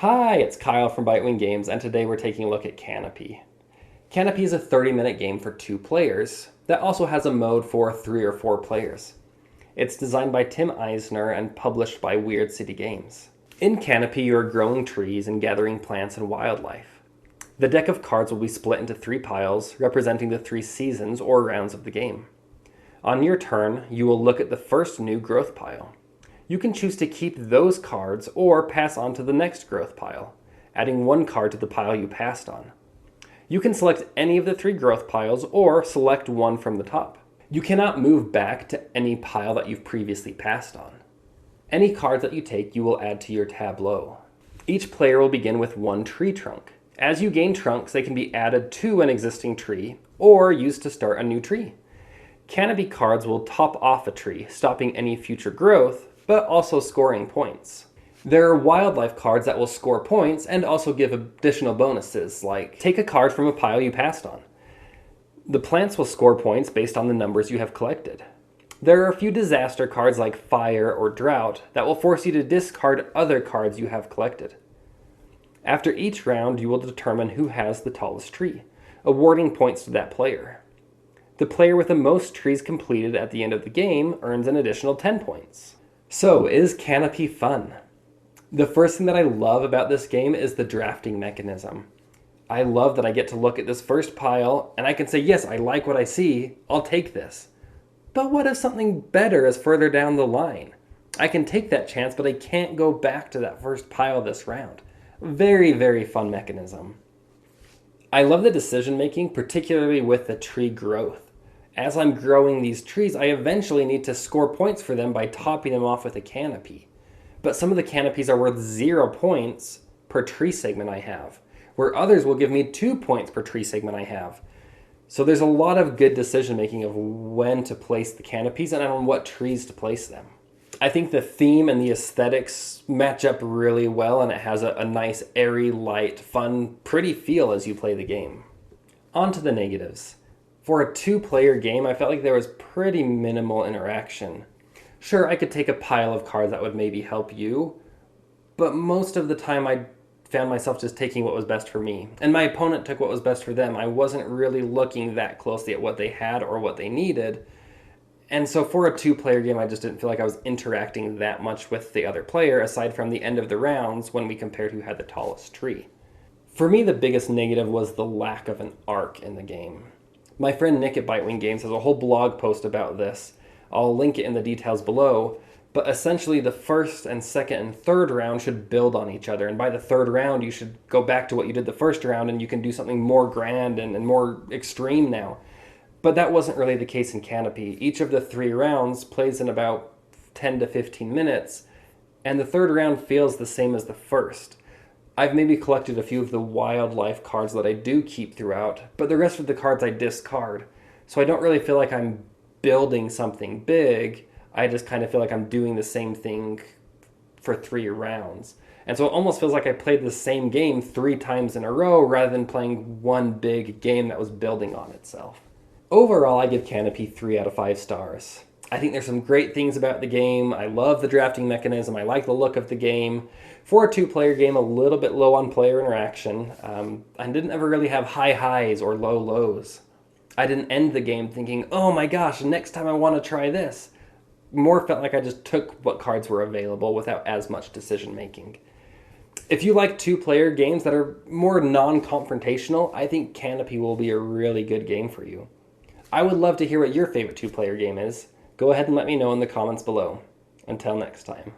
Hi, it's Kyle from Bitewing Games, and today we're taking a look at Canopy. Canopy is a 30-minute game for 2 players that also has a mode for 3 or 4 players. It's designed by Tim Eisner and published by Weird City Games. In Canopy, you are growing trees and gathering plants and wildlife. The deck of cards will be split into 3 piles, representing the 3 seasons or rounds of the game. On your turn, you will look at the first new growth pile. You can choose to keep those cards or pass on to the next growth pile, adding 1 card to the pile you passed on. You can select any of the 3 growth piles or select one from the top. You cannot move back to any pile that you've previously passed on. Any cards that you take, you will add to your tableau. Each player will begin with 1 tree trunk. As you gain trunks, they can be added to an existing tree or used to start a new tree. Canopy cards will top off a tree, stopping any future growth, but also scoring points. There are wildlife cards that will score points and also give additional bonuses, like take a card from a pile you passed on. The plants will score points based on the numbers you have collected. There are a few disaster cards like fire or drought that will force you to discard other cards you have collected. After each round, you will determine who has the tallest tree, awarding points to that player. The player with the most trees completed at the end of the game earns an additional 10 points. So, is Canopy fun? The first thing that I love about this game is the drafting mechanism. I love that I get to look at this first pile and I can say, yes, I like what I see, I'll take this. But what if something better is further down the line? I can take that chance, but I can't go back to that first pile this round. Very, very fun mechanism. I love the decision making, particularly with the tree growth. As I'm growing these trees, I eventually need to score points for them by topping them off with a canopy. But some of the canopies are worth 0 points per tree segment I have, where others will give me 2 points per tree segment I have. So there's a lot of good decision making of when to place the canopies and on what trees to place them. I think the theme and the aesthetics match up really well, and it has a nice, airy, light, fun, pretty feel as you play the game. On to the negatives. For a 2-player game, I felt like there was pretty minimal interaction. Sure, I could take a pile of cards that would maybe help you, but most of the time I found myself just taking what was best for me. And my opponent took what was best for them. I wasn't really looking that closely at what they had or what they needed. And so for a 2-player game, I just didn't feel like I was interacting that much with the other player, aside from the end of the rounds when we compared who had the tallest tree. For me, the biggest negative was the lack of an arc in the game. My friend Nick at Bitewing Games has a whole blog post about this. I'll link it in the details below. But essentially, the first and second and third round should build on each other. And by the third round, you should go back to what you did the first round, and you can do something more grand and more extreme now. But that wasn't really the case in Canopy. Each of the 3 rounds plays in about 10 to 15 minutes, and the third round feels the same as the first. I've maybe collected a few of the wildlife cards that I do keep throughout, but the rest of the cards I discard. So I don't really feel like I'm building something big. I just kind of feel like I'm doing the same thing for 3 rounds. And so it almost feels like I played the same game 3 times in a row rather than playing one big game that was building on itself. Overall, I give Canopy 3 out of 5 stars. I think there's some great things about the game. I love the drafting mechanism. I like the look of the game. For a 2-player game, a little bit low on player interaction. I didn't ever really have high highs or low lows. I didn't end the game thinking, oh my gosh, next time I want to try this. More felt like I just took what cards were available without as much decision making. If you like 2-player games that are more non-confrontational, I think Canopy will be a really good game for you. I would love to hear what your favorite 2-player game is. Go ahead and let me know in the comments below. Until next time.